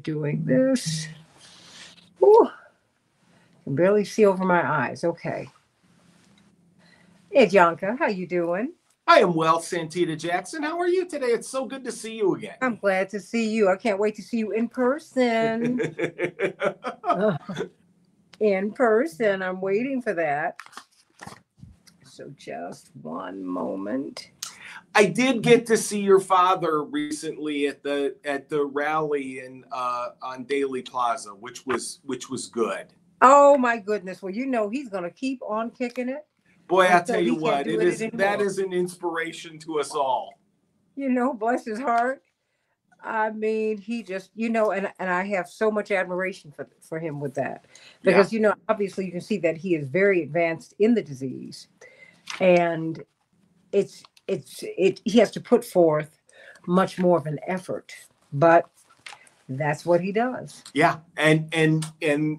doing this. Ooh, can barely see over my eyes. Okay. Hey, Janka, how you doing? I am well, Santita Jackson. How are you today? It's so good to see you again. I'm glad to see you. I can't wait to see you in person. In person. I'm waiting for that. So just one moment. I did get to see your father recently at the rally on Daly Plaza, which was good. Oh my goodness! Well, you know he's going to keep on kicking it. Boy, I tell you what, that is an inspiration to us all. You know, bless his heart. I mean, he just, and I have so much admiration for him with that, because obviously you can see that he is very advanced in the disease, and he has to put forth much more of an effort, but that's what he does. Yeah, and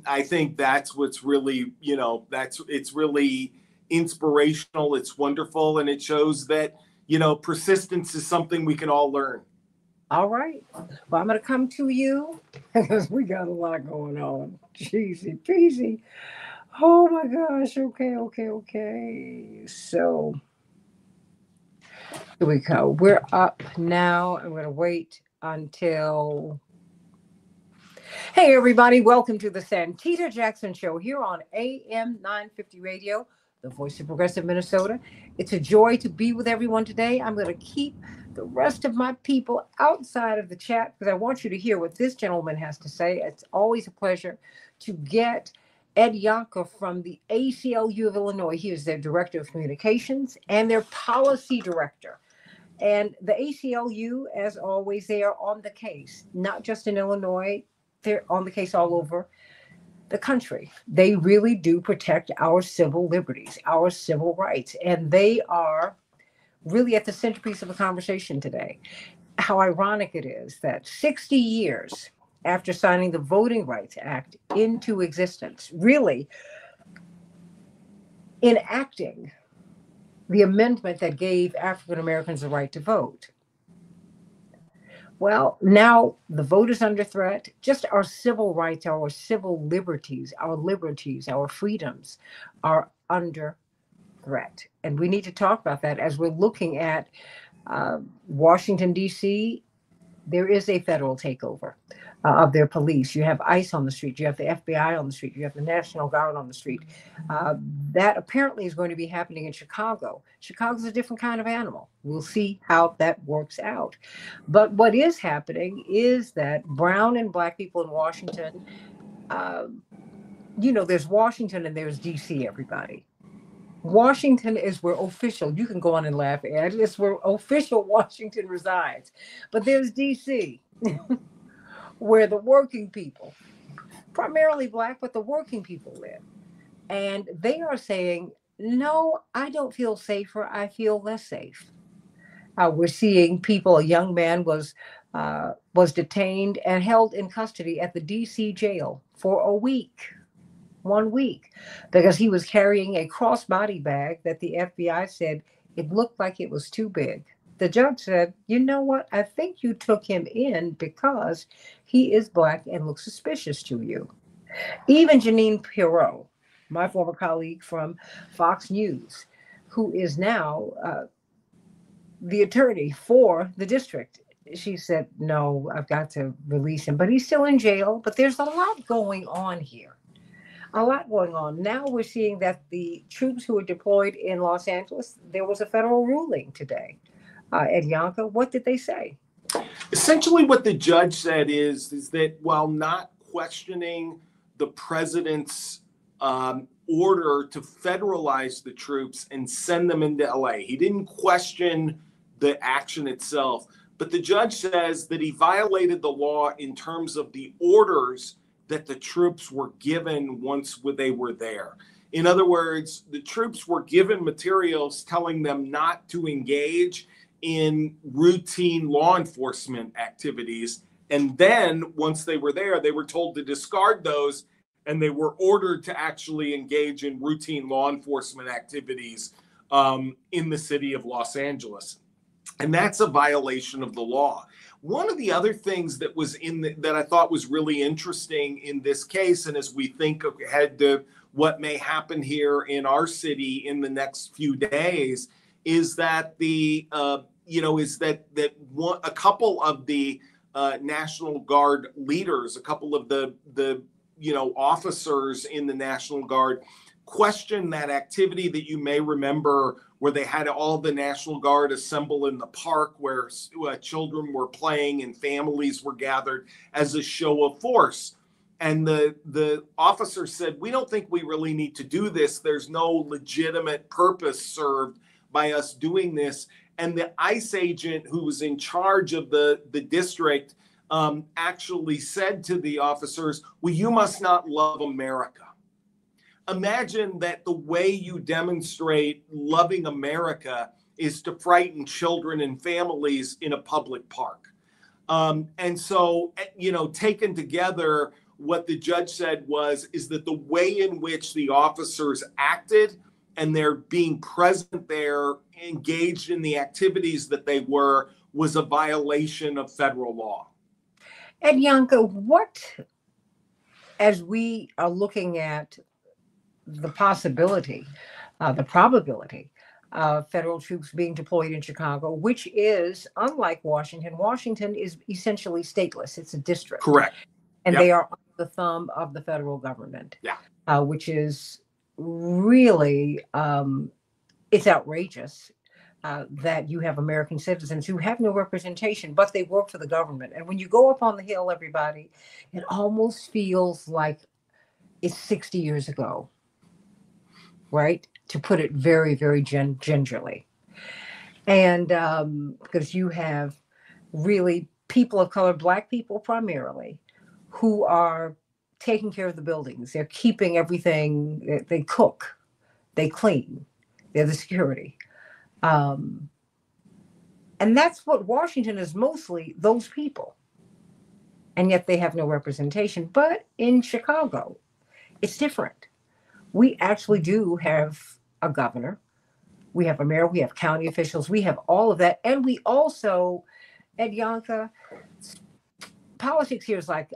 I think that's what's really, it's really inspirational. It's wonderful, and it shows that persistence is something we can all learn. All right. Well, I'm going to come to you because we got a lot going on. Jeezy peasy. Oh my gosh. Okay. So here we go. We're up now. I'm going to wait until. Hey, everybody. Welcome to the Santita Jackson Show here on AM 950 Radio, the voice of progressive Minnesota. It's a joy to be with everyone today. I'm going to keep the rest of my people outside of the chat because I want you to hear what this gentleman has to say. It's always a pleasure to get Ed Yonka from the ACLU of Illinois. He is their director of communications and their policy director. And the ACLU, as always, they are on the case, not just in Illinois. They're on the case all over the country. They really do protect our civil liberties, our civil rights, and they are really at the centerpiece of the conversation today. How ironic it is that 60 years after signing the Voting Rights Act into existence, really enacting the amendment that gave African Americans the right to vote. Well, now the vote is under threat. Just our civil rights, our civil liberties, our freedoms are under threat. And we need to talk about that as we're looking at Washington, D.C. There is a federal takeover of their police. You have ICE on the street. You have the FBI on the street. You have the National Guard on the street. That apparently is going to be happening in Chicago. Chicago's a different kind of animal. We'll see how that works out. But what is happening is that brown and black people in Washington, there's Washington and there's D.C., everybody. Washington is where official, you can go on and laugh at it, it's where official Washington resides. But there's D.C., where the working people, primarily black, but the working people live. And they are saying, no, I don't feel safer, I feel less safe. We're seeing people, a young man was detained and held in custody at the D.C. jail for a week. 1 week, because he was carrying a crossbody bag that the FBI said it looked like it was too big. The judge said, you know what? I think you took him in because he is black and looks suspicious to you. Even Jeanine Pirro, my former colleague from Fox News, who is now the attorney for the district, she said, no, I've got to release him. But he's still in jail. But there's a lot going on here. A lot going on. Now we're seeing that the troops who were deployed in Los Angeles, there was a federal ruling today. Ed Yonka, what did they say? Essentially what the judge said is that while not questioning the president's order to federalize the troops and send them into LA, he didn't question the action itself, but the judge says that he violated the law in terms of the orders that the troops were given once they were there. In other words, the troops were given materials telling them not to engage in routine law enforcement activities. And then once they were there, they were told to discard those, and they were ordered to actually engage in routine law enforcement activities in the city of Los Angeles. And that's a violation of the law. One of the other things that was that I thought was really interesting in this case, and as we think ahead to what may happen here in our city in the next few days, is that a couple of the National Guard leaders, a couple of the officers in the National Guard questioned that activity that you may remember, where they had all the National Guard assemble in the park where children were playing and families were gathered as a show of force. And the officer said, we don't think we really need to do this. There's no legitimate purpose served by us doing this. And the ICE agent who was in charge of the district actually said to the officers, well, you must not love America. Imagine that the way you demonstrate loving America is to frighten children and families in a public park. And so, taken together, what the judge said is that the way in which the officers acted and they're being present there, engaged in the activities that they were, was a violation of federal law. And Yanka, as we are looking at the possibility, the probability of federal troops being deployed in Chicago, which is unlike Washington. Washington is essentially stateless. It's a district. Correct. And Yep. they are under the thumb of the federal government. Yeah. Which is really, it's outrageous that you have American citizens who have no representation, but they work for the government. And when you go up on the Hill, everybody, it almost feels like it's 60 years ago. Right? To put it very, very gingerly. And because you have really people of color, Black people primarily, who are taking care of the buildings. They're keeping everything, they cook, they clean, they're the security. And that's what Washington is, mostly those people. And yet they have no representation. But in Chicago, it's different. We actually do have a governor, we have a mayor, we have county officials, we have all of that. And we also, Ed Yanka, politics here is like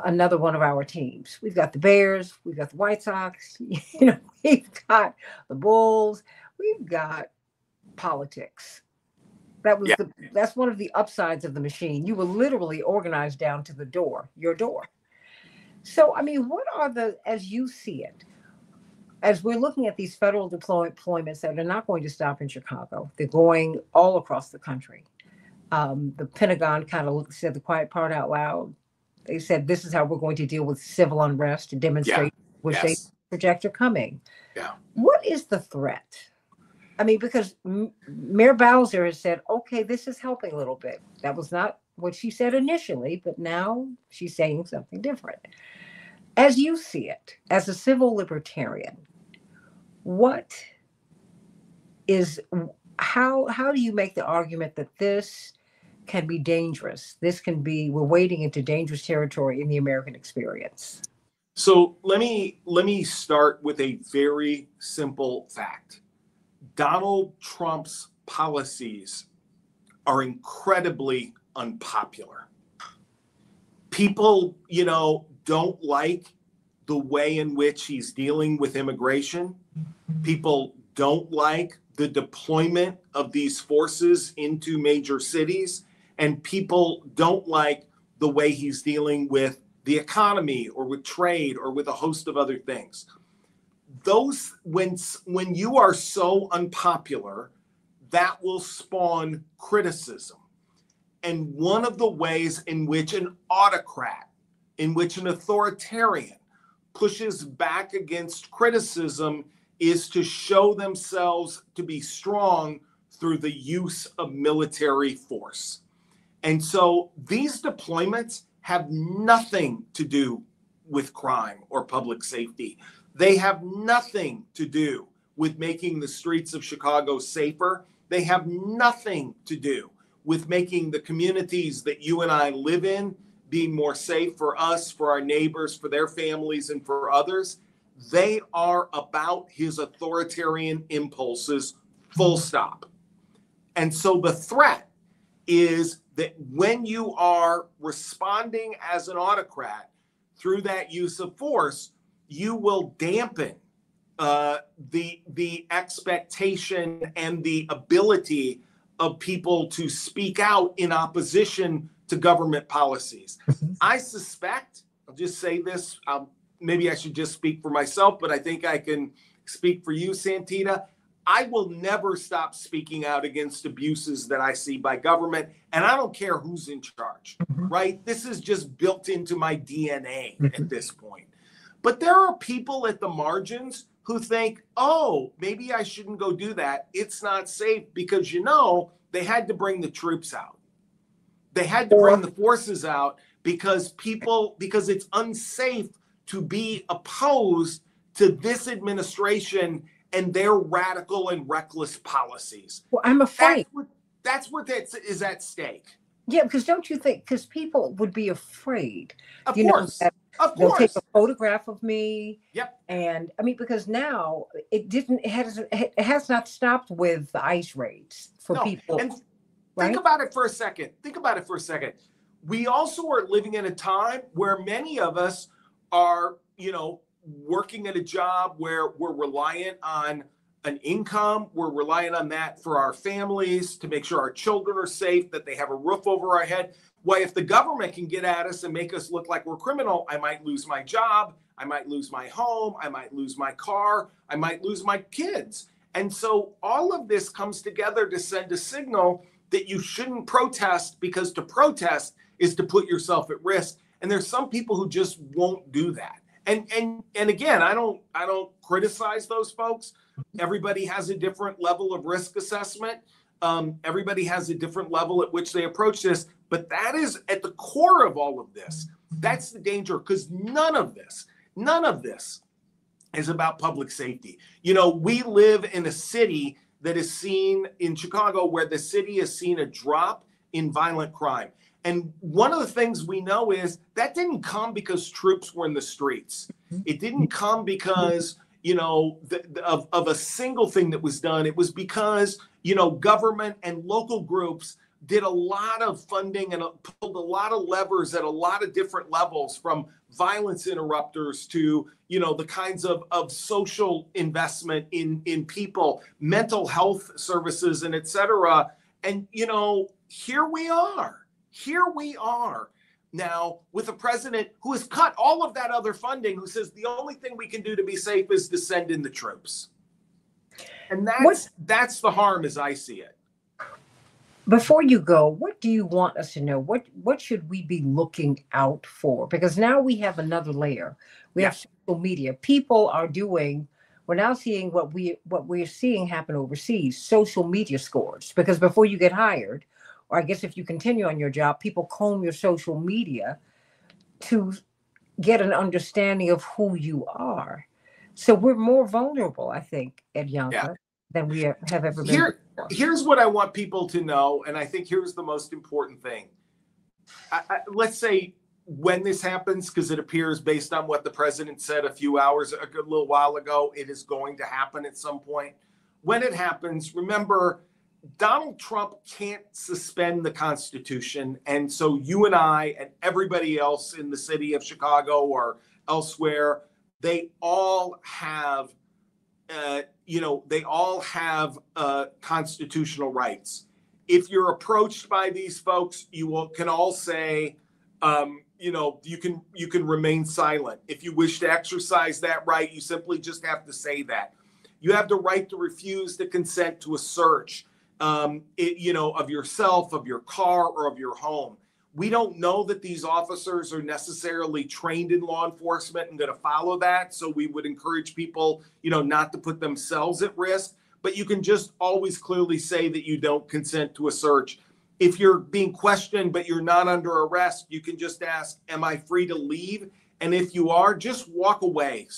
another one of our teams. We've got the Bears, we've got the White Sox, we've got the Bulls, we've got politics. That's one of the upsides of the machine. You were literally organized down to the door, your door. So, I mean, what are as you see it, as we're looking at these federal deployments that are not going to stop in Chicago, they're going all across the country. The Pentagon kind of said the quiet part out loud. They said, this is how we're going to deal with civil unrest to demonstrate which they project are coming. Yeah. What is the threat? I mean, because Mayor Bowser has said, okay, this is helping a little bit. That was not what she said initially, but now she's saying something different. As you see it, as a civil libertarian, how do you make the argument that this can be dangerous? We're wading into dangerous territory in the American experience. So let me start with a very simple fact. Donald Trump's policies are incredibly unpopular. People, don't like the way in which he's dealing with immigration. People don't like the deployment of these forces into major cities, and people don't like the way he's dealing with the economy or with trade or with a host of other things. When you are so unpopular, that will spawn criticism. And one of the ways in which an autocrat, in which an authoritarian pushes back against criticism is to show themselves to be strong through the use of military force. And so these deployments have nothing to do with crime or public safety. They have nothing to do with making the streets of Chicago safer. They have nothing to do with making the communities that you and I live in be more safe for us, for our neighbors, for their families, and for others. They are about his authoritarian impulses, full stop. And so the threat is that when you are responding as an autocrat through that use of force, you will dampen the expectation and the ability of people to speak out in opposition to government policies. I suspect, I'll just say this, maybe I should just speak for myself, but I think I can speak for you, Santita. I will never stop speaking out against abuses that I see by government, and I don't care who's in charge, right? This is just built into my DNA at this point. But there are people at the margins who think, oh, maybe I shouldn't go do that. It's not safe because, they had to bring the troops out. They had to bring the forces out because it's unsafe to be opposed to this administration and their radical and reckless policies. Well, I'm afraid. That's what is at stake. Yeah, because don't you think, because people would be afraid. Of course. They'll take a photograph of me. Yep. And I mean, because now it has not stopped with the ICE raids for people. And think about it for a second. We also are living in a time where many of us are, working at a job where we're reliant on an income. We're reliant on that for our families to make sure our children are safe, that they have a roof over our head. Well, if the government can get at us and make us look like we're criminal, I might lose my job. I might lose my home. I might lose my car. I might lose my kids. And so all of this comes together to send a signal that you shouldn't protest, because to protest is to put yourself at risk. And there's some people who just won't do that. And again, I don't criticize those folks. Everybody has a different level of risk assessment. Everybody has a different level at which they approach this. But that is at the core of all of this. That's the danger, because none of this is about public safety. We live in a city that is seen in Chicago, where the city has seen a drop in violent crime. And one of the things we know is that didn't come because troops were in the streets. It didn't come because, of a single thing that was done. It was because, government and local groups did a lot of funding and pulled a lot of levers at a lot of different levels, from violence interrupters to, the kinds of social investment in people, mental health services, and et cetera. And, here we are now with a president who has cut all of that other funding, who says the only thing we can do to be safe is to send in the troops. And that's the harm as I see it. Before you go, what do you want us to know? What should we be looking out for? Because now we have another layer. We have social media. People are we're now seeing what we're seeing happen overseas, social media scores. Because before you get hired, or I guess if you continue on your job, people comb your social media to get an understanding of who you are. So we're more vulnerable, I think, at Yonka, than we have ever been. Here's what I want people to know, and I think here's the most important thing. Let's say when this happens, because it appears based on what the president said a little while ago, it is going to happen at some point. When it happens, remember, Donald Trump can't suspend the Constitution. And so you and I and everybody else in the city of Chicago or elsewhere, they all have constitutional rights. If you're approached by these folks, can all say, you can remain silent. If you wish to exercise that right, you simply just have to say that. You have the right to refuse to consent to a search, of yourself, of your car, or of your home. We don't know that these officers are necessarily trained in law enforcement and going to follow that. So we would encourage people, not to put themselves at risk. But you can just always clearly say that you don't consent to a search. If you're being questioned, but you're not under arrest, you can just ask, am I free to leave? And if you are, just walk away,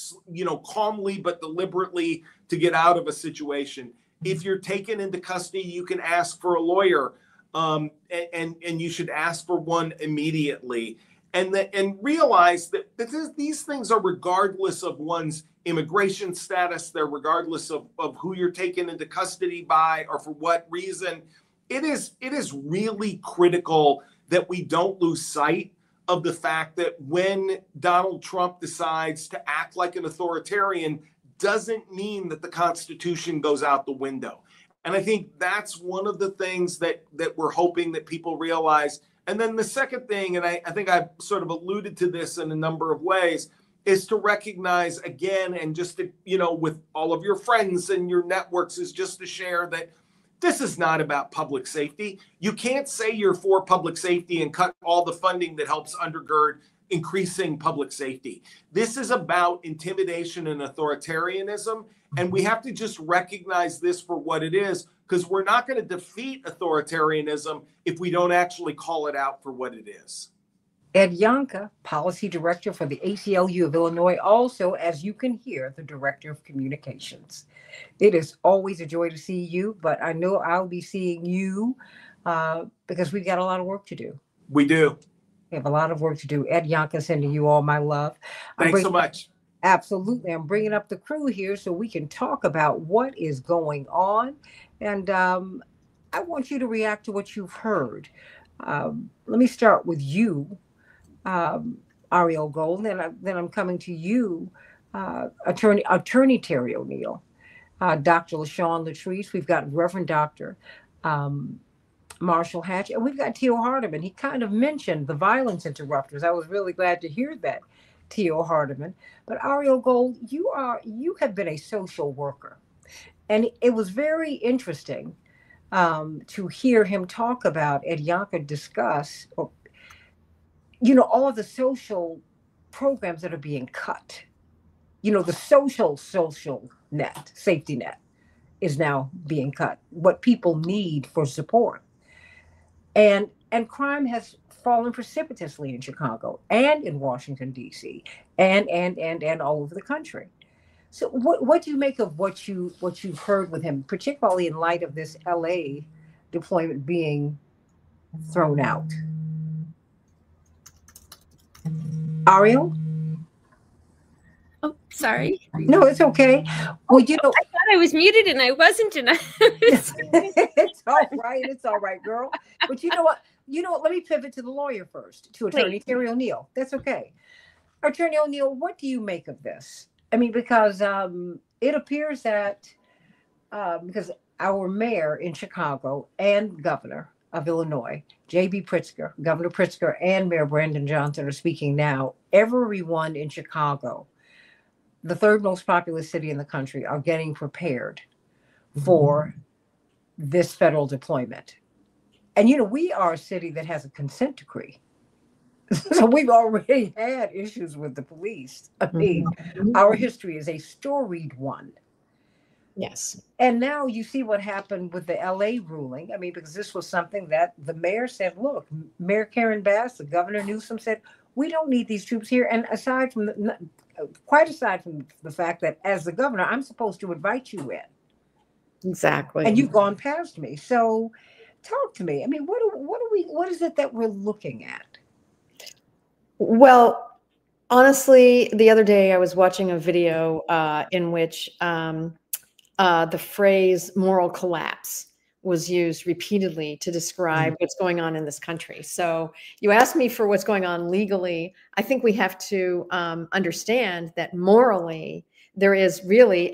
calmly but deliberately, to get out of a situation. If you're taken into custody, you can ask for a lawyer, and you should ask for one immediately. And realize that these things are regardless of one's immigration status. They're regardless of who you're taken into custody by or for what reason. it is really critical that we don't lose sight of the fact that when Donald Trump decides to act like an authoritarian, doesn't mean that the Constitution goes out the window. And I think that's one of the things that we're hoping that people realize. And then the second thing, and I think I've sort of alluded to this in a number of ways, is to recognize again, and just to, with all of your friends and your networks, is just to share that this is not about public safety. You can't say you're for public safety and cut all the funding that helps undergird increasing public safety. This is about intimidation and authoritarianism. And we have to just recognize this for what it is, because we're not going to defeat authoritarianism if we don't actually call it out for what it is. Ed Yonka, Policy Director for the ACLU of Illinois, also, as you can hear, the Director of Communications. It is always a joy to see you, but I know I'll be seeing you because we've got a lot of work to do. We do. We have a lot of work to do. Ed Yonka, sending you all my love. Thanks so much. Absolutely. I'm bringing up the crew here so we can talk about what is going on. And I want you to react to what you've heard. Let me start with you, Ariel Gold, and then I'm coming to you, Attorney Terry O'Neill, Dr. LaShawn Latrice. We've got Reverend Dr. Marshall Hatch, and we've got Theo Hardiman. He kind of mentioned the violence interrupters. I was really glad to hear that, Theo Hardiman. But Ariel Gold, you have been a social worker, and it was very interesting to hear him talk about, Ed Yonka discuss, all of the social programs that are being cut. The social net, safety net, is now being cut. What people need for support, and crime has fallen precipitously in Chicago and in Washington D.C. and all over the country. So, what do you make of what you've heard with him, particularly in light of this LA deployment being thrown out? Ariel? Oh, sorry. No, it's okay. Well, I thought I was muted and I wasn't. And It's all right. It's all right, girl. But you know what? Let me pivot to the lawyer first, to Attorney Terry O'Neill. That's okay. Attorney O'Neill, what do you make of this? I mean, because it appears that because our mayor in Chicago and governor of Illinois, J.B. Pritzker, Governor Pritzker, and Mayor Brandon Johnson are speaking now. Everyone in Chicago, the third most populous city in the country, are getting prepared for this federal deployment. And, we are a city that has a consent decree. So we've already had issues with the police. I mean, our history is a storied one. yes. And now you see what happened with the LA ruling. I mean, because this was something that the mayor said, look, Mayor Karen Bass, the Governor Newsom said, we don't need these troops here. And quite aside from the fact that as the governor, I'm supposed to invite you in. Exactly. And you've gone past me. So talk to me. I mean, what is it that we're looking at? Well, honestly, the other day I was watching a video in which the phrase moral collapse was used repeatedly to describe what's going on in this country. So you asked me for what's going on legally. I think we have to understand that morally there is really,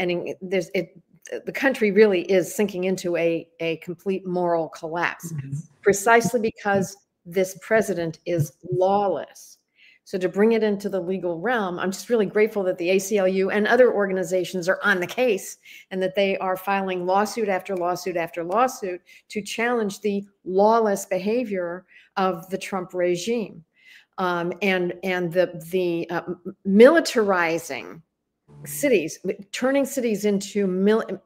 the country really is sinking into a complete moral collapse, precisely because this president is lawless. So to bring it into the legal realm, I'm just really grateful that the ACLU and other organizations are on the case and that they are filing lawsuit after lawsuit after lawsuit to challenge the lawless behavior of the Trump regime, and the militarizing cities, turning cities into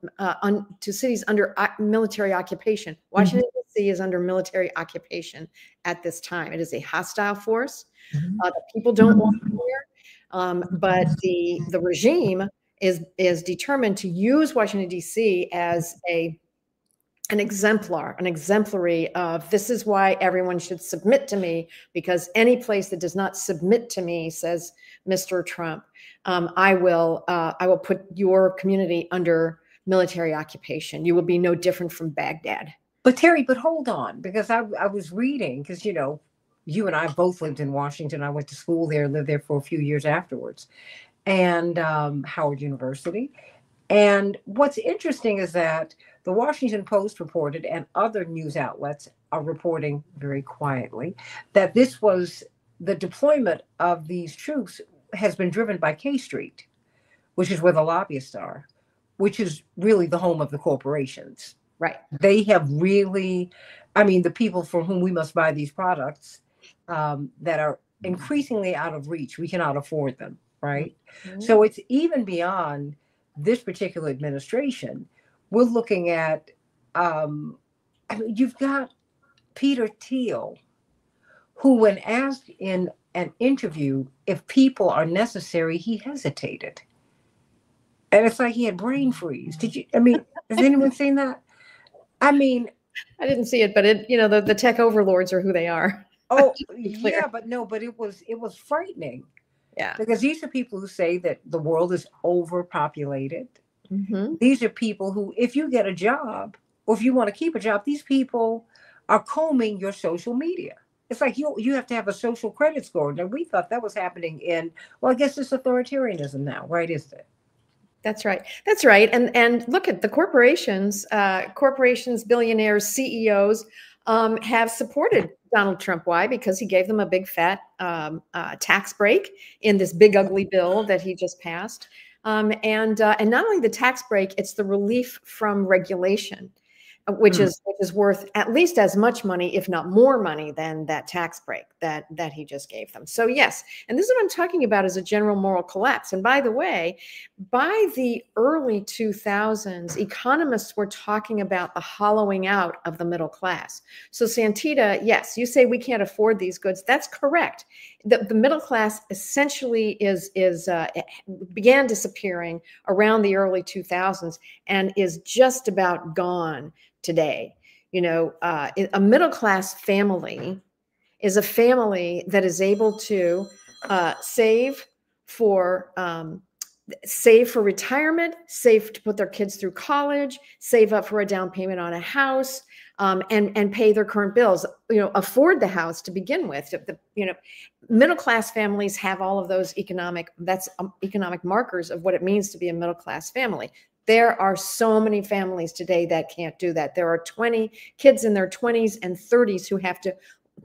cities under military occupation. Washington, D.C. is under military occupation at this time. It is a hostile force. The people don't want it here, but the regime is determined to use Washington, D.C. as an exemplary of, this is why everyone should submit to me, because any place that does not submit to me, says Mr. Trump, I will put your community under military occupation. You will be no different from Baghdad. But Terry, but hold on, because I was reading, because you and I both lived in Washington. I went to school there, lived there for a few years afterwards, and Howard University. And what's interesting is that the Washington Post reported, and other news outlets are reporting very quietly, that this was the deployment of these troops has been driven by K Street, which is where the lobbyists are, which is really the home of the corporations. Right. They have really, I mean, the people for whom we must buy these products that are increasingly out of reach, we cannot afford them, right? Mm-hmm. So it's even beyond this particular administration. We're looking at, I mean, you've got Peter Thiel, who, when asked in an interview if people are necessary, he hesitated. And it's like he had brain freeze. Did you, I mean, has anyone seen that? I mean, I didn't see it, but the tech overlords are who they are. Oh, yeah, but it was frightening. Yeah. Because these are people who say that the world is overpopulated. Mm-hmm. These are people who, if you get a job or if you want to keep a job, these people are combing your social media. It's like you have to have a social credit score. Now, we thought that was happening I guess it's authoritarianism now, right? Isn't it? That's right. That's right. And look at the corporations, billionaires, CEOs have supported Donald Trump. Why? Because he gave them a big fat tax break in this big ugly bill that he just passed. And not only the tax break, it's the relief from regulation, which is worth at least as much money, if not more money, than that tax break that he just gave them. So yes, and this is what I'm talking about, is a general moral collapse. And by the way, by the early 2000s, economists were talking about the hollowing out of the middle class. So Santita, yes, you say we can't afford these goods. That's correct. The middle class essentially began disappearing around the early 2000s and is just about gone today. A middle class family is a family that is able to save for retirement, save to put their kids through college, save up for a down payment on a house, and pay their current bills. Afford the house to begin with. Middle class families have all of those economic markers of what it means to be a middle class family. There are so many families today that can't do that. There are 20 kids in their 20s and 30s who have to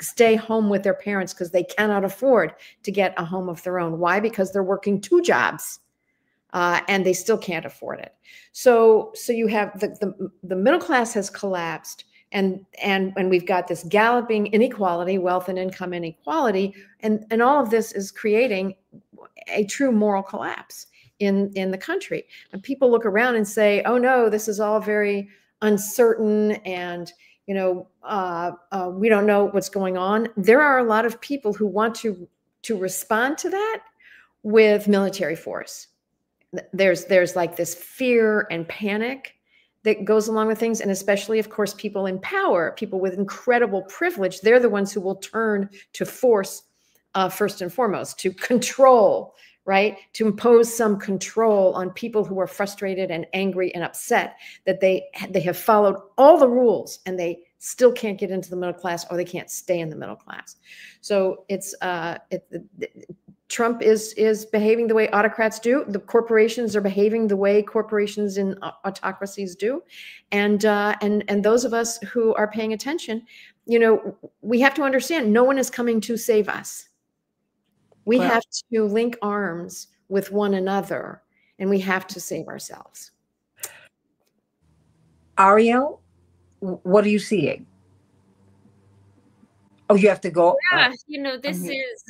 stay home with their parents because they cannot afford to get a home of their own. Why? Because they're working 2 jobs and they still can't afford it. So you have the middle class has collapsed, and we've got this galloping inequality, wealth and income inequality, and all of this is creating a true moral collapse in the country. And people look around and say, oh no, this is all very uncertain, and we don't know what's going on. There are a lot of people who want to respond to that with military force. There's like this fear and panic that goes along with things. And especially, of course, people in power, people with incredible privilege, they're the ones who will turn to force first and foremost, to control, right? To impose some control on people who are frustrated and angry and upset that they have followed all the rules and they still can't get into the middle class, or they can't stay in the middle class. So Trump is behaving the way autocrats do. The corporations are behaving the way corporations in autocracies do. And those of us who are paying attention, we have to understand no one is coming to save us. We have to link arms with one another, and we have to save ourselves. Ariel, what are you seeing? Oh, you have to go. Yeah, this is.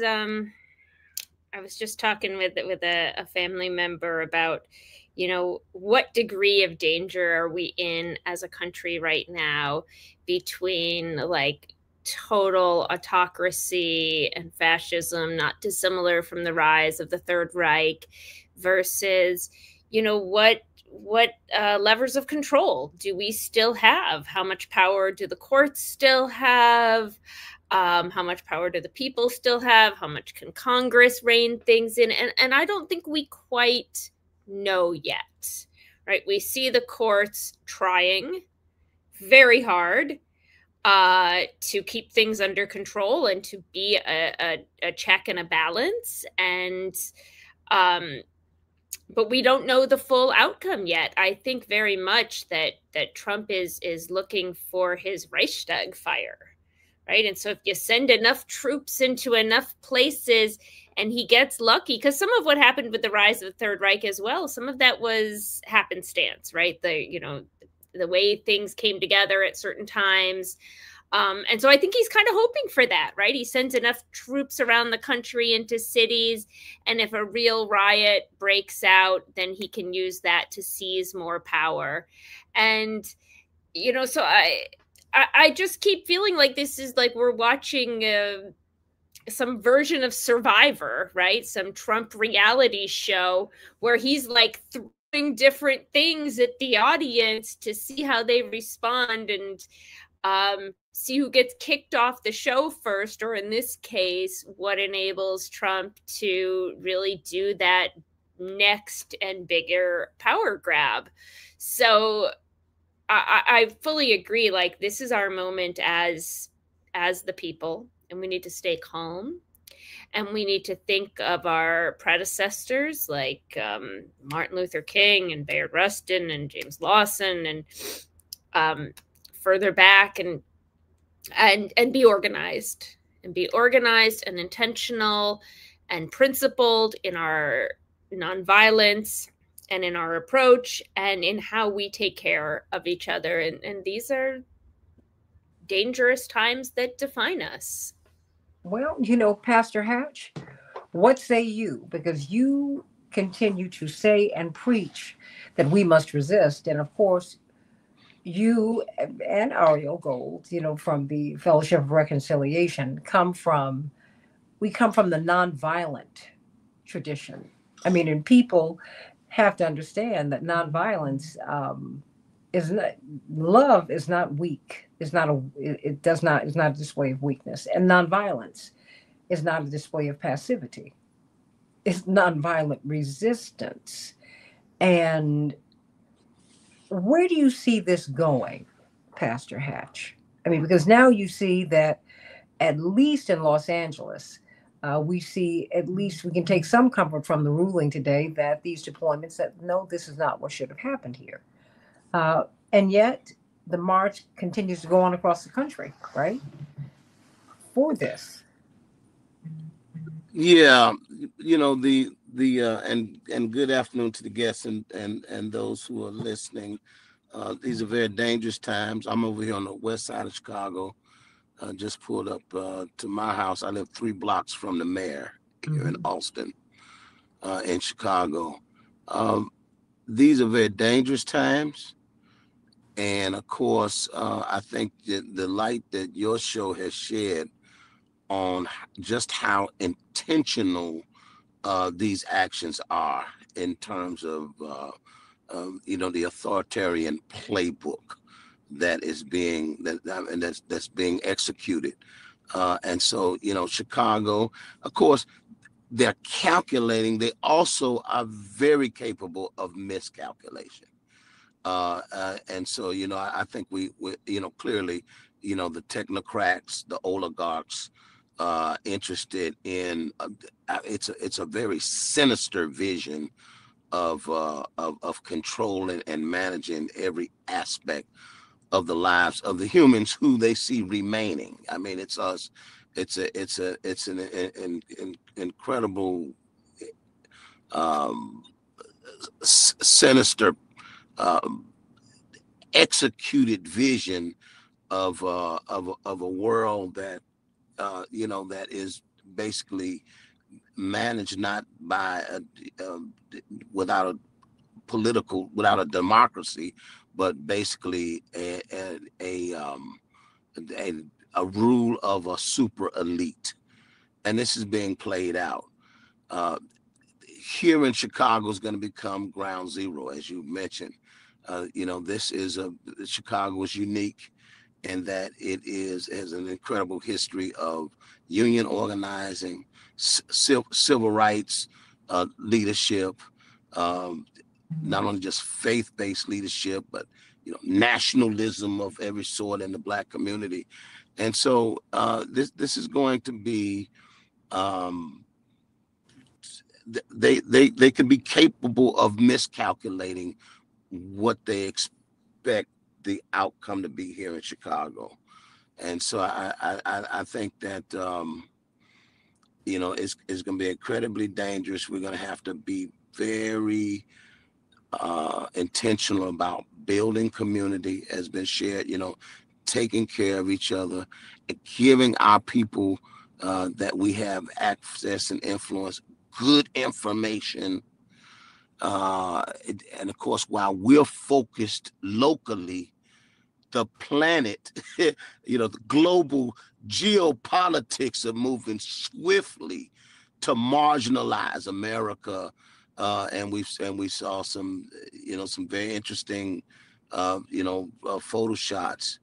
I was just talking with a family member about, what degree of danger are we in as a country right now between like total autocracy and fascism, not dissimilar from the rise of the Third Reich, versus, what levers of control do we still have? How much power do the courts still have? How much power do the people still have? How much can Congress rein things in? And I don't think we quite know yet, right? We see the courts trying very hard to keep things under control and to be a check and a balance. And but we don't know the full outcome yet. I think very much that Trump is looking for his Reichstag fire, right? And so if you send enough troops into enough places and he gets lucky, because some of what happened with the rise of the Third Reich as well, some of that was happenstance, right? The way things came together at certain times. And so I think he's kind of hoping for that, right? He sends enough troops around the country into cities, and if a real riot breaks out, then he can use that to seize more power. And, so I just keep feeling like this is like we're watching some version of Survivor, right? Some Trump reality show where he's like throwing different things at the audience to see how they respond and see who gets kicked off the show first, or in this case, what enables Trump to really do that next and bigger power grab. So I fully agree. Like, this is our moment as the people, and we need to stay calm. And we need to think of our predecessors like Martin Luther King and Bayard Rustin and James Lawson and further back, and be organized and intentional and principled in our nonviolence and in our approach and in how we take care of each other. And these are dangerous times that define us. Well, Pastor Hatch, what say you? Because you continue to say and preach that we must resist. And of course, you and Ariel Gold, from the Fellowship of Reconciliation, come from the nonviolent tradition. I mean, and people have to understand that nonviolence love is not weak. It's not a display of weakness. And nonviolence is not a display of passivity. It's nonviolent resistance. And where do you see this going, Pastor Hatch? I mean, because now you see that at least in Los Angeles, we can take some comfort from the ruling today that these deployments that, no, this is not what should have happened here. And yet the march continues to go on across the country, right? For this. Yeah, and good afternoon to the guests and those who are listening. These are very dangerous times. I'm over here on the west side of Chicago. Just pulled up to my house. I live 3 blocks from the mayor here in Austin, in Chicago. These are very dangerous times. And of course, I think that the light that your show has shed on just how intentional these actions are in terms of the authoritarian playbook that's being executed, and so Chicago, of course, they're calculating. They also are very capable of miscalculation, and so I think we clearly the technocrats, the oligarchs, interested in it's a very sinister vision of controlling and managing every aspect of the lives of the humans who they see remaining. I mean, it's us. It's an incredible sinister executed vision of a world that that is basically managed not by without a democracy, but basically a rule of a super elite, and this is being played out. Here in Chicago is going to become ground zero, as you mentioned. Chicago is unique in that it has an incredible history of union organizing, civil rights leadership, not only just faith-based leadership, but nationalism of every sort in the Black community. And so this is going to be, they can be capable of miscalculating what they expect the outcome to be here in Chicago. And so I think that it's going to be incredibly dangerous. We're going to have to be very intentional about building community, has been shared, taking care of each other, and giving our people that we have access and influence good information. And of course, while we're focused locally, the planet, the global geopolitics are moving swiftly to marginalize America. And we saw some very interesting, photo shots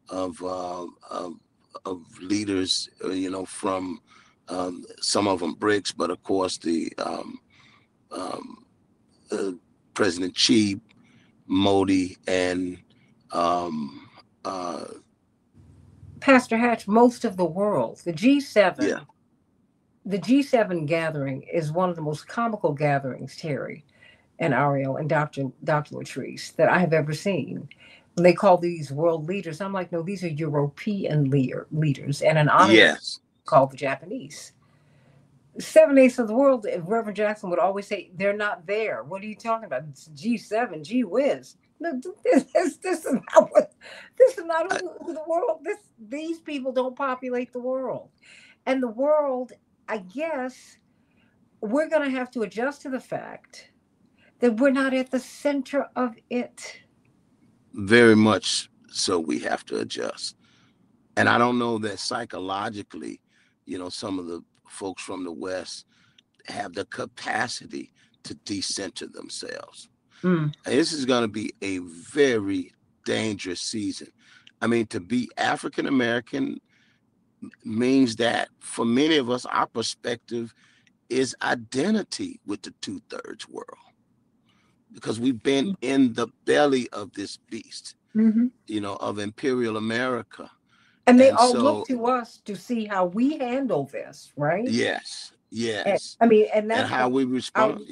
of leaders, from some of them BRICS, but of course the President Xi, Modi, and Pastor Hatch, most of the world, the G7, yeah. The G7 gathering is one of the most comical gatherings, Terry and Ariel and Dr. Latrice, that I have ever seen. When they call these world leaders, I'm like, no, these are European leaders, and an honor Yes. called the Japanese. 7/8 of the world, Reverend Jackson would always say, they're not there. What are you talking about? It's G7, gee whiz. No, this is not who the world. These people don't populate the world, and the world. I guess we're going to have to adjust to the fact that we're not at the center of it. Very much so. We have to adjust, and I don't know that psychologically, some of the folks from the West have the capacity to decenter themselves. And this is going to be a very dangerous season. I mean, to be African American means that for many of us, our perspective is identity with the 2/3 world, because we've been in the belly of this beast, of imperial America. And they all look to us to see how we handle this, right? Yes. And that's how we respond.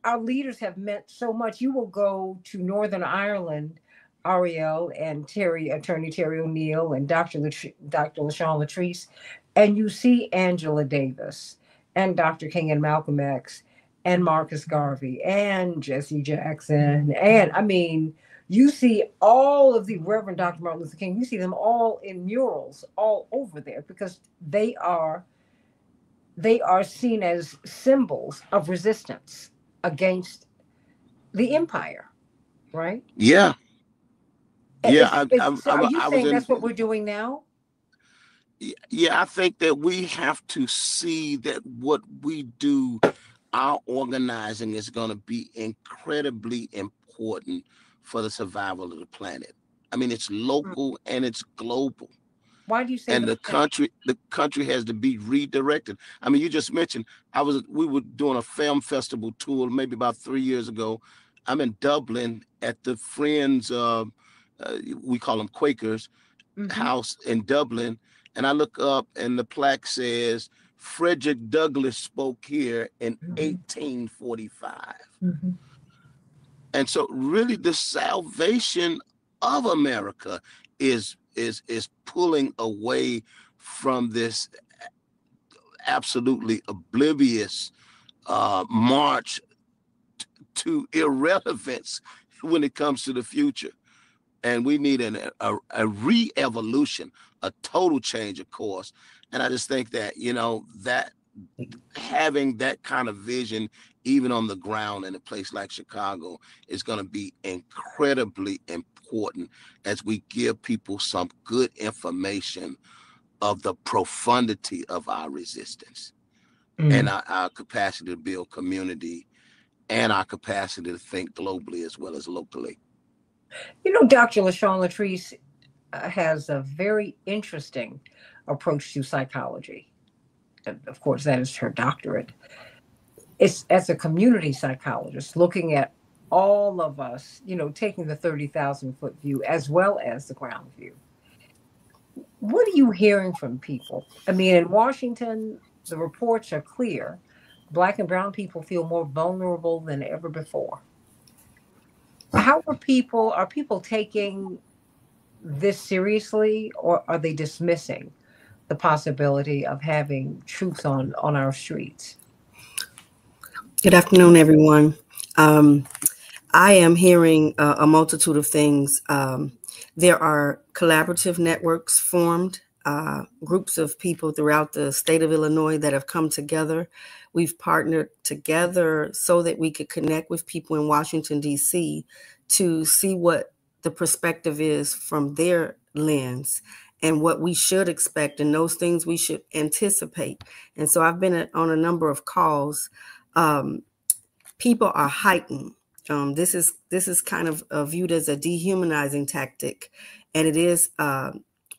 Our leaders have meant so much. You will go to Northern Ireland, Ariel and Attorney Terry O'Neill and Dr. LaShawn Latrice, and you see Angela Davis and Dr. King and Malcolm X and Marcus Garvey and Jesse Jackson. And I mean, you see all of the Reverend Dr. Martin Luther King, you see them all in murals all over there, because they are seen as symbols of resistance against the empire, right? Yeah. Yeah. So are you saying that's what we're doing now? Yeah, I think that we have to see that what we do, our organizing is going to be incredibly important for the survival of the planet. I mean, it's local and it's global. Why do you say? And the country has to be redirected. I mean, you just mentioned we were doing a film festival tour maybe about 3 years ago. I'm in Dublin at the Friends, we call them Quakers, house in Dublin, and I look up and the plaque says Frederick Douglass spoke here in 1845. And so, really, the salvation of America is pulling away from this absolutely oblivious march to irrelevance when it comes to the future. And we need a re-evolution, a total change of course. And I just think that, that having that kind of vision, even on the ground in a place like Chicago, is going to be incredibly important as we give people some good information of the profundity of our resistance and our capacity to build community and our capacity to think globally as well as locally. Dr. LaShawn Latrice has a very interesting approach to psychology. And of course, that is her doctorate. It's as a community psychologist, looking at all of us, taking the 30,000-foot view as well as the ground view. What are you hearing from people? I mean, in Washington, the reports are clear. Black and brown people feel more vulnerable than ever before. How are people taking this seriously, or are they dismissing the possibility of having troops on our streets? Good afternoon, everyone. I am hearing a multitude of things. There are collaborative networks formed, groups of people throughout the state of Illinois that have come together. We've partnered together so that we could connect with people in Washington, D.C. to see what the perspective is from their lens and what we should expect and those things we should anticipate. And so I've been on a number of calls. People are heightened. This is kind of viewed as a dehumanizing tactic, and it is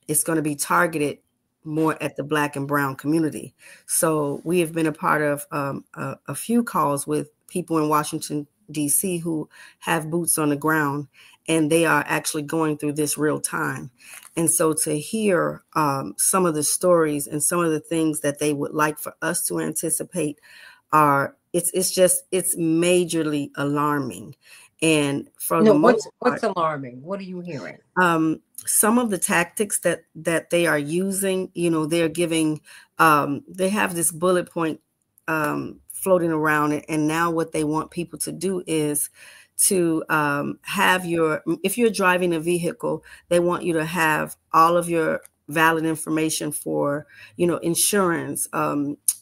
it's going to be targeted more at the Black and brown community. So we have been a part of a few calls with people in Washington, D.C. who have boots on the ground, and they are actually going through this real time. And so to hear some of the stories and some of the things that they would like for us to anticipate are it's majorly alarming. And for the most part, what's alarming? What are you hearing? Some of the tactics that they are using, they're giving, they have this bullet point floating around, and now what they want people to do is to have if you're driving a vehicle, they want you to have all of your valid information for, insurance,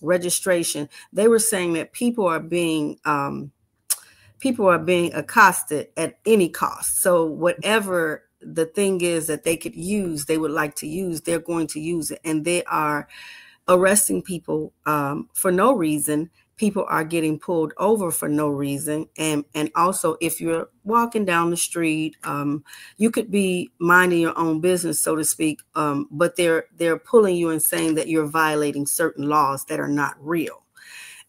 registration. They were saying that people are being accosted at any cost. So whatever the thing is that they could use, they would like to use, they're going to use it. And they are arresting people for no reason. People are getting pulled over for no reason. And also, if you're walking down the street, you could be minding your own business, so to speak, but they're pulling you and saying that you're violating certain laws that are not real.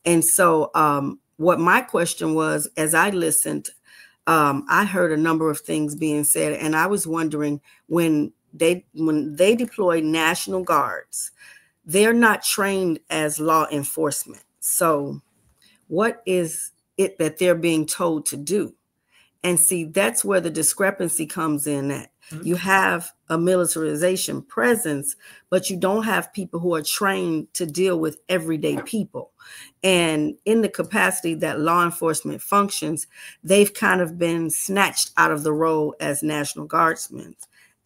And so what my question was, as I listened, I heard a number of things being said, and I was wondering, when they deploy National Guards, they're not trained as law enforcement. So what is it that they're being told to do? And see, that's where the discrepancy comes in at. You have a militarization presence, but you don't have people who are trained to deal with everyday people. And in the capacity that law enforcement functions, they've kind of been snatched out of the role as National Guardsmen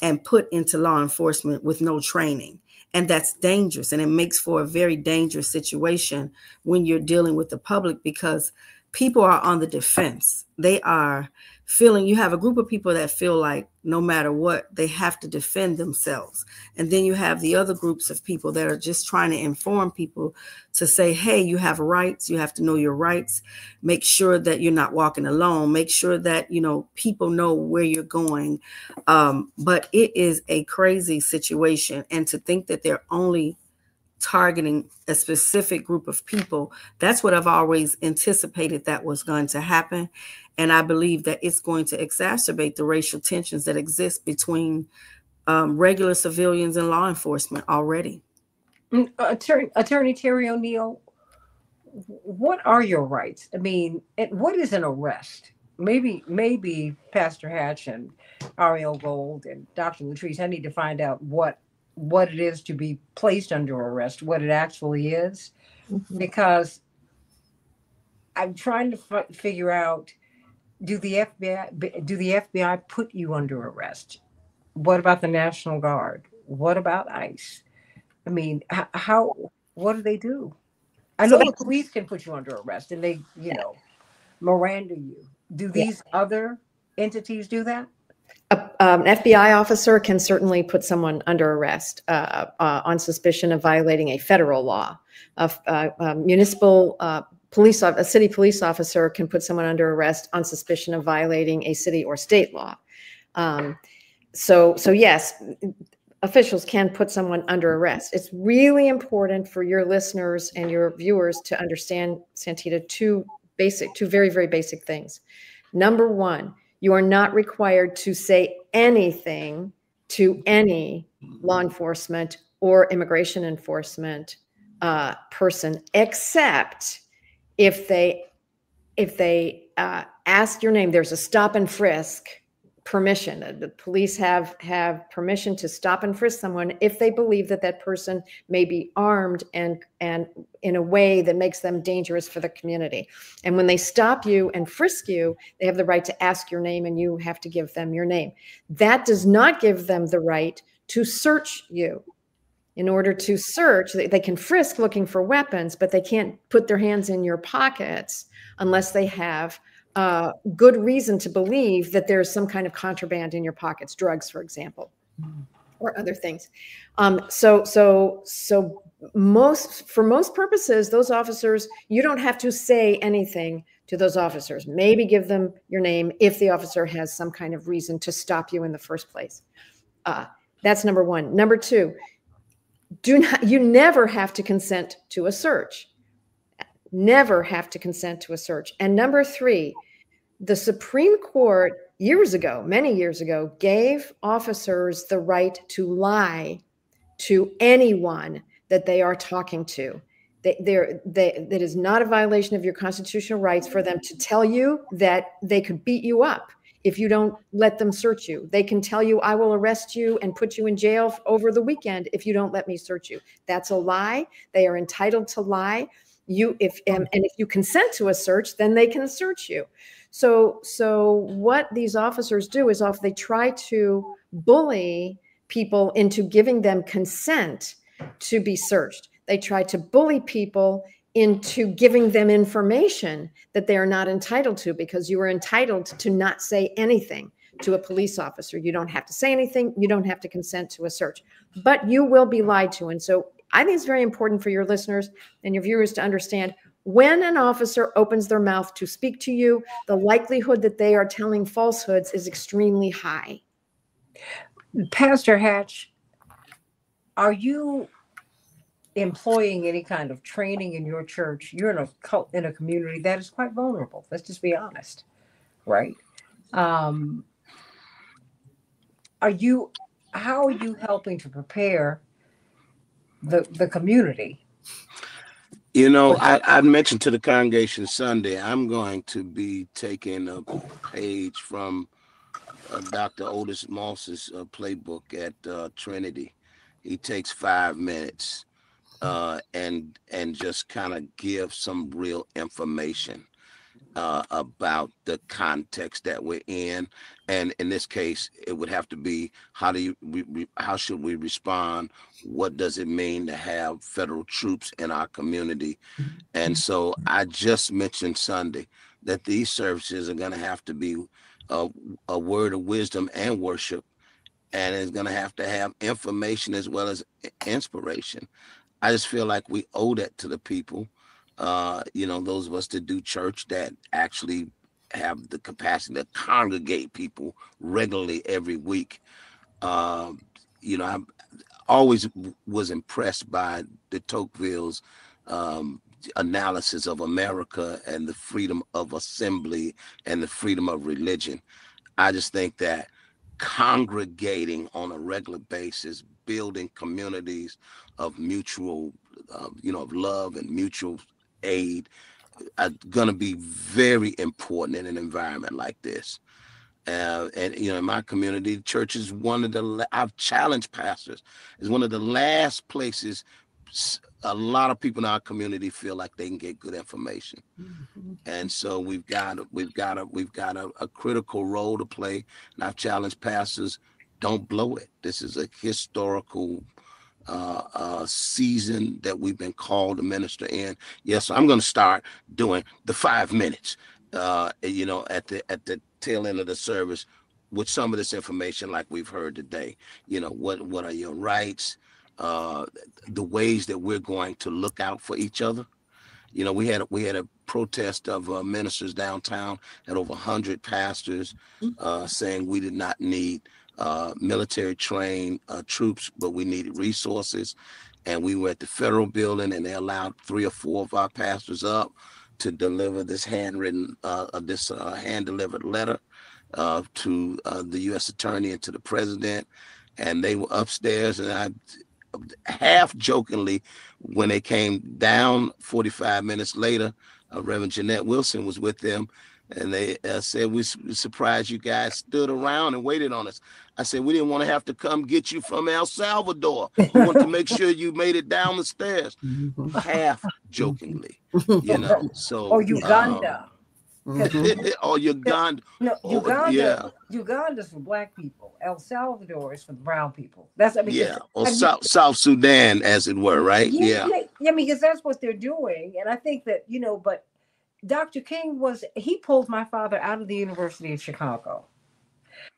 and put into law enforcement with no training. And that's dangerous. And it makes for a very dangerous situation when you're dealing with the public, because people are on the defense. They are feeling, you have a group of people that feel like no matter what, they have to defend themselves. And then you have the other groups of people that are just trying to inform people to say, hey, you have rights. You have to know your rights. Make sure that you're not walking alone. Make sure that, people know where you're going. But it is a crazy situation. And to think that they're only targeting a specific group of people, that's what I've always anticipated that was going to happen. And I believe that it's going to exacerbate the racial tensions that exist between regular civilians and law enforcement already. Attorney Terry O'Neill, what are your rights? I mean, what is an arrest? Maybe Pastor Hatch and Ariel Gold and Dr. Latrice, I need to find out what it is to be placed under arrest, what it actually is, because I'm trying to figure out, do the FBI put you under arrest? What about the National Guard? What about ICE? I mean, what do they do? I know the police can put you under arrest and they, Miranda you. Do these other entities do that? An FBI officer can certainly put someone under arrest on suspicion of violating a federal law. A municipal a city police officer can put someone under arrest on suspicion of violating a city or state law. So yes, officials can put someone under arrest. It's really important for your listeners and your viewers to understand, Santita, two very, very basic things. Number one, you are not required to say anything to any law enforcement or immigration enforcement person, except if they ask your name. There's a stop and frisk permission. The police have permission to stop and frisk someone if they believe that that person may be armed and in a way that makes them dangerous for the community. And when they stop you and frisk you, they have the right to ask your name, and you have to give them your name. That does not give them the right to search you. In order to search, they can frisk looking for weapons, but they can't put their hands in your pockets unless they have good reason to believe that there's some kind of contraband in your pockets, drugs, for example, or other things. So for most purposes, those officers, you don't have to say anything to those officers. Maybe give them your name if the officer has some kind of reason to stop you in the first place. That's number one. Number two, you never have to consent to a search. Never have to consent to a search. And number three, the Supreme Court many years ago, gave officers the right to lie to anyone that they are talking to. That is not a violation of your constitutional rights for them to tell you that they could beat you up if you don't let them search you. They can tell you, I will arrest you and put you in jail over the weekend if you don't let me search you. That's a lie. They are entitled to lie. If you consent to a search, then they can search you. So what these officers do is they try to bully people into giving them consent to be searched. They try to bully people into giving them information that they are not entitled to, because you are entitled to not say anything to a police officer. You don't have to say anything. You don't have to consent to a search, but you will be lied to. And so I think it's very important for your listeners and your viewers to understand, when an officer opens their mouth to speak to you, the likelihood that they are telling falsehoods is extremely high. Pastor Hatch, are you employing any kind of training in your church? You're in a community that is quite vulnerable. Let's just be honest, right? How are you helping to prepare the community? You know, I mentioned to the congregation Sunday, I'm going to be taking a page from Dr. Otis Moss's playbook at Trinity. He takes 5 minutes and just kind of give some real information about the context that we're in. And in this case, it would have to be, how should we respond? What does it mean to have federal troops in our community? And so I just mentioned Sunday that these services are going to have to be a word of wisdom and worship, and it's going to have information as well as inspiration. I just feel like we owe that to the people. Those of us that do church, that actually have the capacity to congregate people regularly every week. I always was impressed by de Tocqueville's analysis of America and the freedom of assembly and the freedom of religion. I just think that congregating on a regular basis, building communities of mutual, of love and mutual aid are going to be very important in an environment like this. In my community, the church is I've challenged pastors, is one of the last places a lot of people in our community feel like they can get good information. Mm-hmm. And so we've got a critical role to play. And I've challenged pastors, don't blow it. This is a historical season that we've been called to minister in. Yes, I'm going to start doing the 5 minutes, at the tail end of the service with some of this information like we've heard today. What are your rights? The ways that we're going to look out for each other. We had a protest of ministers downtown, had over 100 pastors saying we did not need military trained troops, but we needed resources. And we were at the federal building, and they allowed 3 or 4 of our pastors up to deliver this handwritten, hand-delivered letter to the U.S. Attorney and to the President, and they were upstairs, and I half jokingly, when they came down 45 minutes later, Reverend Jeanette Wilson was with them, and they said, we're surprised you guys stood around and waited on us. I said, we didn't want to have to come get you from El Salvador. We wanted to make sure you made it down the stairs. Half jokingly, you know. So or Uganda. Or Uganda. No, Uganda. Yeah. Uganda's for black people. El Salvador is for brown people. That's, I mean, yeah. Or South Sudan, as it were, right? Yeah, because that's what they're doing. And I think that, you know, but Dr. King he pulled my father out of the University of Chicago.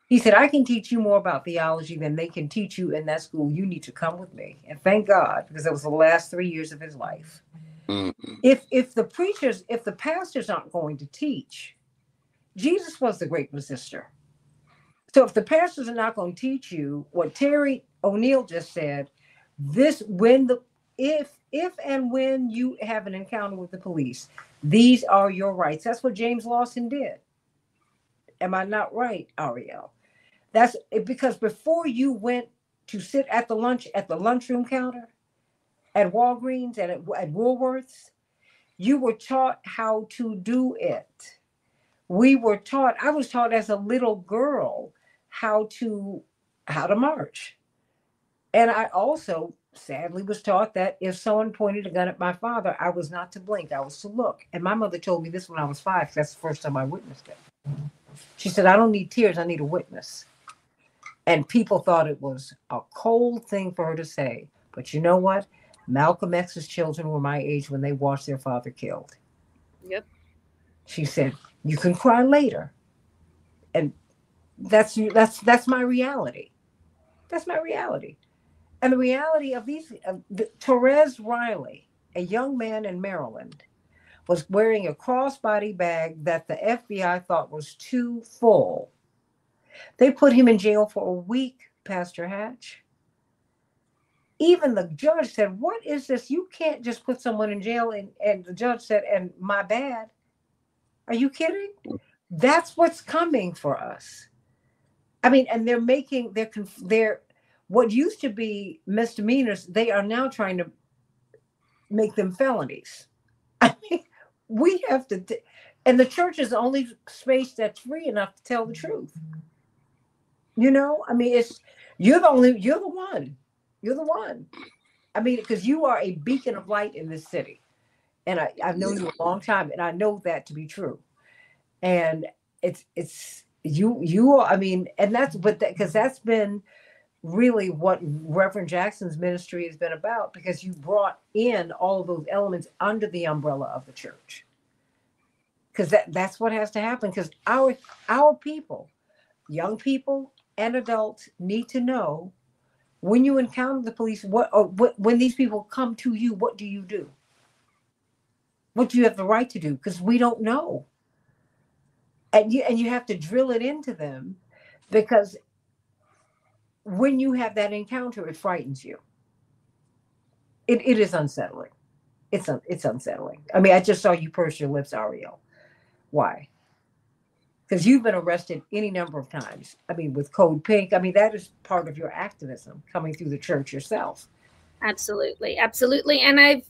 He said, I can teach you more about theology than they can teach you in that school. You need to come with me. And thank God, because it was the last 3 years of his life. Mm-hmm. If the pastors aren't going to teach, Jesus was the great resistor. So if the pastors are not going to teach you what Terry O'Neill just said, if and when you have an encounter with the police, these are your rights. That's what James Lawson did. Am I not right, Ariel? That's because before you went to sit at the lunchroom counter at Walgreens and at Woolworths, you were taught how to do it. I was taught as a little girl how to march. And I also sadly was taught that if someone pointed a gun at my father, I was not to blink, I was to look. And my mother told me this when I was 5, that's the first time I witnessed it. She said, I don't need tears, I need a witness. And people thought it was a cold thing for her to say. But you know what? Malcolm X's children were my age when they watched their father killed. Yep. She said, you can cry later. And that's my reality. That's my reality. And the reality of Torres Riley, a young man in Maryland, was wearing a crossbody bag that the FBI thought was too full. They put him in jail for a week, Pastor Hatch. Even the judge said, what is this? You can't just put someone in jail. And the judge said, and my bad. Are you kidding? That's what's coming for us. I mean, and they're what used to be misdemeanors, they are now trying to make them felonies. I mean, we have to, and the church is the only space that's free enough to tell the truth. You know, I mean, you're the one. You're the one. I mean, because you are a beacon of light in this city. And I've known you a long time, and I know that to be true. And it's you are, I mean, and because that's been really what Reverend Jackson's ministry has been about, because you brought in all of those elements under the umbrella of the church. Because that's what has to happen, because our people, young people and adults, need to know when you encounter the police, when these people come to you, what do you do? What do you have the right to do? Because we don't know. And you have to drill it into them, because when you have that encounter, it frightens you. It is unsettling. It's unsettling. I mean, I just saw you purse your lips, Ariel. Why? Because you've been arrested any number of times. I mean, with Code Pink. I mean, that is part of your activism coming through the church yourself. Absolutely. Absolutely. And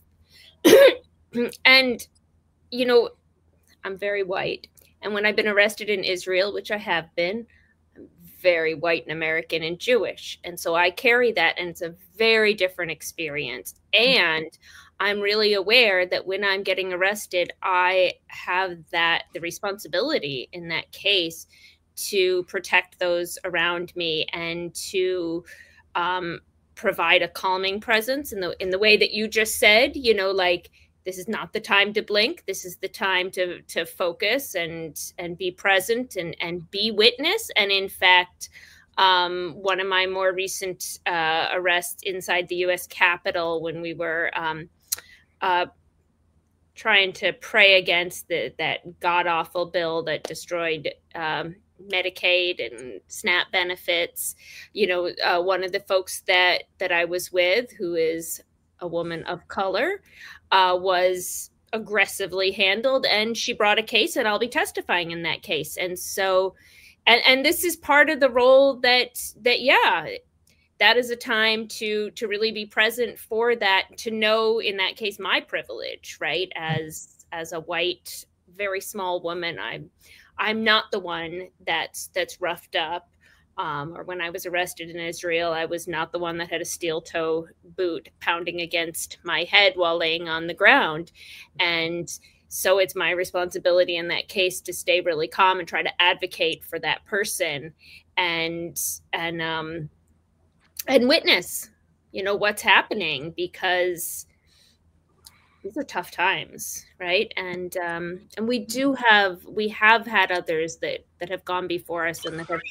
and, you know, I'm very white. And when I've been arrested in Israel, which I have been, I'm very white and American and Jewish. And so I carry that, and it's a very different experience. And I'm really aware that when I'm getting arrested, I have the responsibility in that case to protect those around me and to provide a calming presence in the way that you just said, you know, like, this is not the time to blink. This is the time to focus and be present and be witness. And in fact, one of my more recent arrests inside the U.S. Capitol, when we were trying to pray against that god-awful bill that destroyed Medicaid and SNAP benefits, you know, one of the folks that I was with, who is a woman of color, was aggressively handled, and she brought a case, and I'll be testifying in that case. And so, and this is part of the role that yeah, that is a time to really be present for that, to know in that case my privilege, right? As a white, very small woman, I'm not the one that's roughed up. Or when I was arrested in Israel, I was not the one that had a steel toe boot pounding against my head while laying on the ground. And so it's my responsibility in that case to stay really calm and try to advocate for that person and witness, you know, what's happening, because these are tough times, right? And we have had others that have gone before us and that have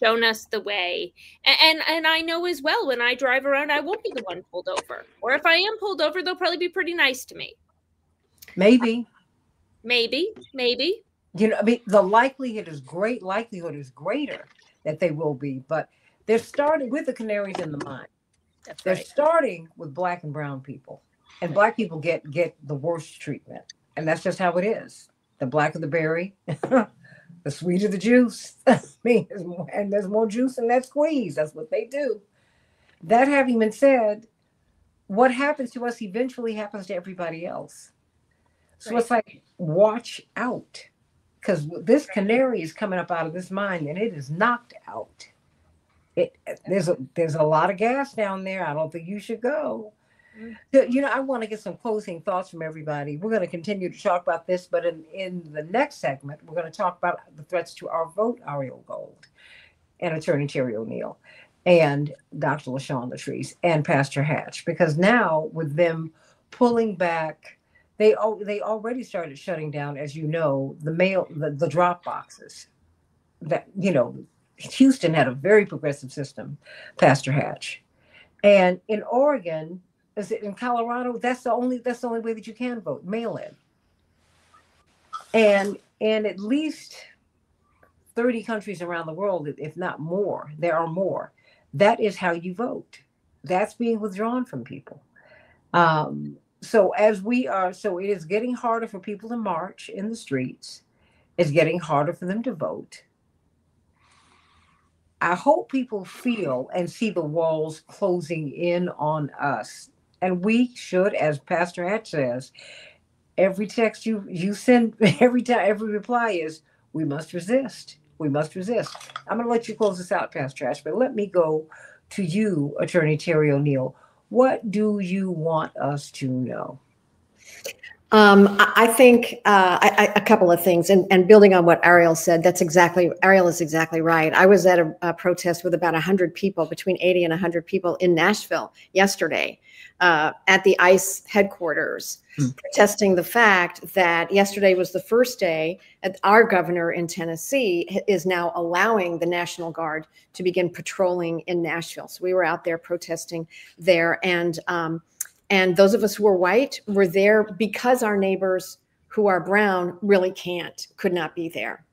shown us the way. And I know as well, when I drive around, I won't be the one pulled over. Or if I am pulled over, they'll probably be pretty nice to me. Maybe. You know, I mean, the likelihood is greater that they will be, but they're starting with the canaries in the mine. They're starting with Black and brown people. And Black people get the worst treatment. And that's just how it is. The blacker the berry, the sweeter the juice. I mean, and there's more juice in that squeeze. That's what they do. That having been said, what happens to us eventually happens to everybody else. So it's like, watch out. Because this canary is coming up out of this mine and it is knocked out. There's a lot of gas down there. I don't think you should go. You know, I want to get some closing thoughts from everybody. We're going to continue to talk about this, but in the next segment, we're going to talk about the threats to our vote, Ariel Gold, and Attorney Terry O'Neill, and Dr. LaShawn Latrice, and Pastor Hatch, because now with them pulling back, they already started shutting down, as you know, the drop boxes. That, you know, Houston had a very progressive system, Pastor Hatch, and in Oregon. Is it in Colorado? That's the only way that you can vote, mail in. And at least 30 countries around the world, if not more, there are more. That is how you vote. That's being withdrawn from people. So it is getting harder for people to march in the streets. It's getting harder for them to vote. I hope people feel and see the walls closing in on us. And we should, as Pastor Hatch says, every text you send, every reply is, we must resist. We must resist. I'm going to let you close this out, Pastor Hatch, but let me go to you, Attorney Terry O'Neill. What do you want us to know? I think a couple of things, and building on what Ariel said, Ariel is exactly right. I was at a protest with about 100 people, between 80 and 100 people in Nashville yesterday at the ICE headquarters, protesting the fact that yesterday was the first day that our governor in Tennessee is now allowing the National Guard to begin patrolling in Nashville. So we were out there protesting there, and those of us who are white were there because our neighbors who are brown really could not be there.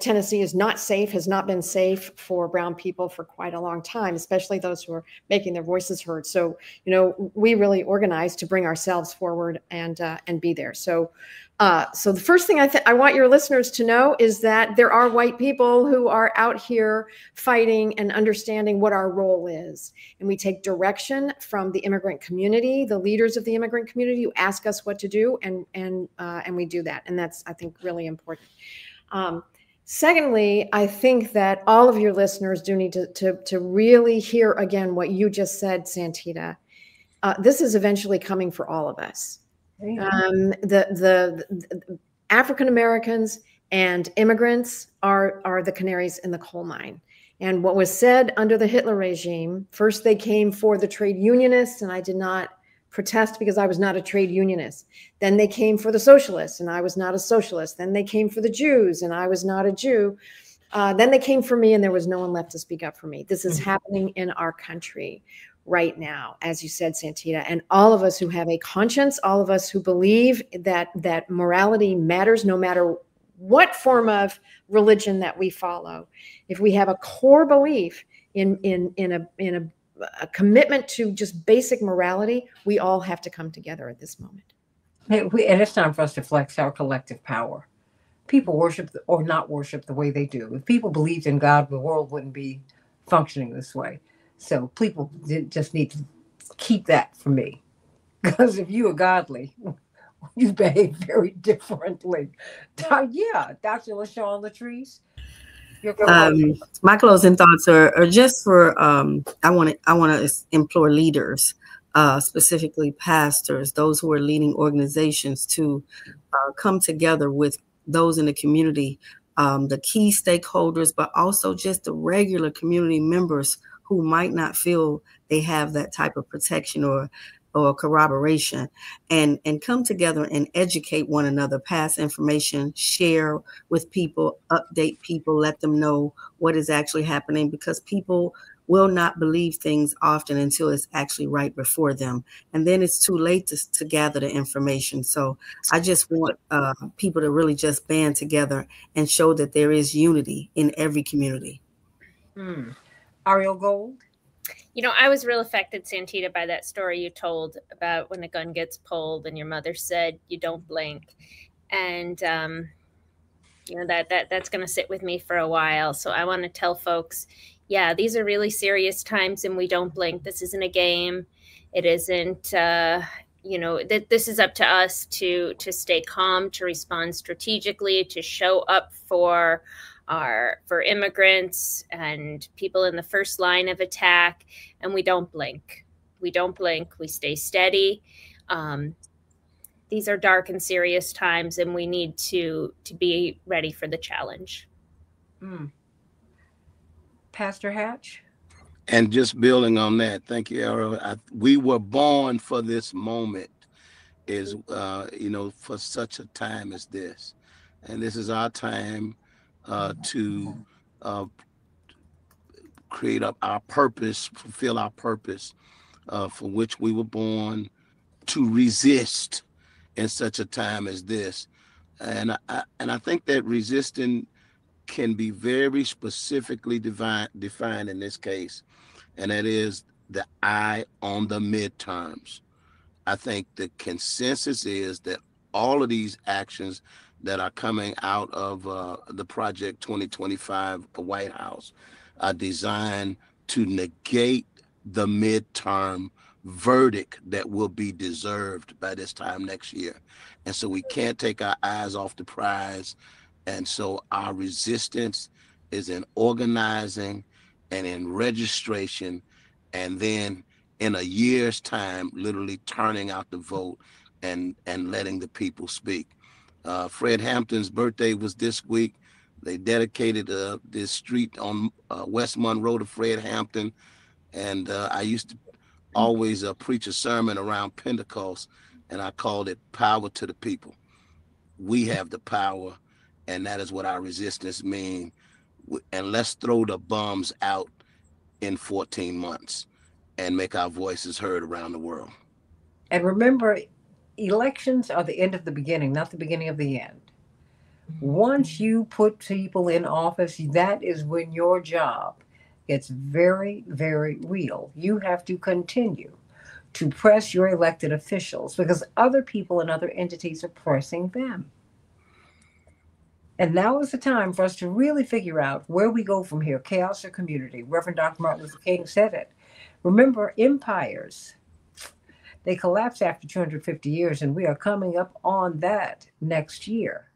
Tennessee is not safe, has not been safe for brown people for quite a long time, especially those who are making their voices heard. So, you know, we really organized to bring ourselves forward and be there. So the first thing I want your listeners to know is that there are white people who are out here fighting and understanding what our role is. And we take direction from the immigrant community, the leaders of the immigrant community who ask us what to do, and we do that. And that's, I think, really important. Secondly, I think that all of your listeners do need to really hear again what you just said, Santita. This is eventually coming for all of us. The African Americans and immigrants are the canaries in the coal mine. And what was said under the Hitler regime, first they came for the trade unionists, and I did not protest because I was not a trade unionist. Then they came for the socialists, and I was not a socialist. Then they came for the Jews, and I was not a Jew. Then they came for me, and there was no one left to speak up for me. This is happening in our country right now, as you said, Santita, and all of us who have a conscience, all of us who believe that morality matters, no matter what form of religion that we follow. If we have a core belief in a a commitment to just basic morality, we all have to come together at this moment. And it's time for us to flex our collective power. People worship or not worship the way they do. If people believed in God, the world wouldn't be functioning this way. So people just need to keep that from me. Because if you are godly, you behave very differently. Yeah, Dr. LaShawn Latrice. My closing thoughts are just for I want to implore leaders, specifically pastors, those who are leading organizations, to come together with those in the community, the key stakeholders, but also just the regular community members who might not feel they have that type of protection or corroboration, and come together and educate one another, pass information, share with people, update people, let them know what is actually happening, because people will not believe things often until it's actually right before them. And then it's too late to gather the information. So I just want people to really just band together and show that there is unity in every community. Ariel Gold? You know, I was real affected, Santita, by that story you told about when a gun gets pulled and your mother said, "You don't blink." And, you know, that's going to sit with me for a while. So I want to tell folks, yeah, these are really serious times and we don't blink. This isn't a game. It isn't, you know, this is up to us to stay calm, to respond strategically, to show up for immigrants and people in the first line of attack, and we don't blink. We don't blink. We stay steady. These are dark and serious times, and we need to be ready for the challenge. Pastor Hatch? And just building on that, thank you, Ariel. We were born for this moment, is you know, for such a time as this, and this is our time to create up our purpose, fulfill our purpose for which we were born, to resist in such a time as this. And I think that resisting can be very specifically defined in this case, and that is the eye on the midterms. I think the consensus is that all of these actions that are coming out of the Project 2025 White House are designed to negate the midterm verdict that will be deserved by this time next year. And so we can't take our eyes off the prize. And so our resistance is in organizing and in registration, and then in a year's time, literally turning out the vote and letting the people speak. Fred Hampton's birthday was this week. They dedicated this street on West Monroe to Fred Hampton. And I used to always preach a sermon around Pentecost, and I called it Power to the People. We have the power, and that is what our resistance means. And let's throw the bums out in 14 months and make our voices heard around the world. And remember, elections are the end of the beginning, not the beginning of the end. Once you put people in office, that is when your job gets very, very real. You have to continue to press your elected officials because other people and other entities are pressing them. And now is the time for us to really figure out where we go from here, chaos or community. Reverend Dr. Martin Luther King said it. Remember, empires, they collapse after 250 years, and we are coming up on that next year.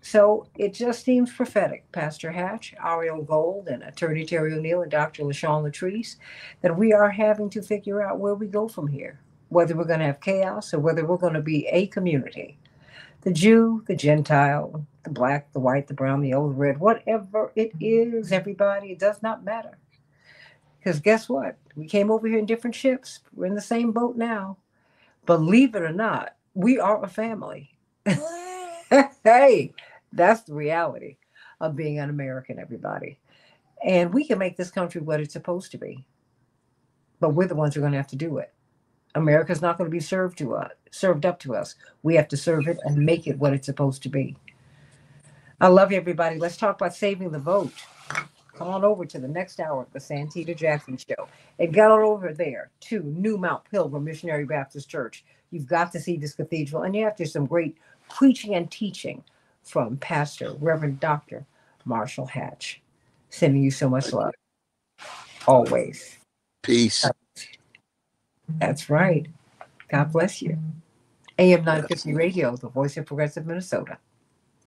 So it just seems prophetic, Pastor Hatch, Ariel Gold, and Attorney Terry O'Neill, and Dr. LaShawn Latrice, that we are having to figure out where we go from here, whether we're going to have chaos or whether we're going to be a community. The Jew, the Gentile, the black, the white, the brown, the yellow, the red, whatever it is, everybody, it does not matter. Because guess what? We came over here in different ships. We're in the same boat now. Believe it or not, we are a family. Hey, that's the reality of being an American, everybody. And we can make this country what it's supposed to be. But we're the ones who are going to have to do it. America's not going to be served up to us. We have to serve it and make it what it's supposed to be. I love you, everybody. Let's talk about saving the vote. come on over to the next hour of the Santita Jackson Show and get on over there to New Mount Pilgrim Missionary Baptist Church. You've got to see this cathedral, and you have to some great preaching and teaching from Pastor Reverend Dr. Marshall Hatch. Sending you so much love. Always. Peace. That's right. God bless you. AM 950 Radio, the voice of progressive Minnesota.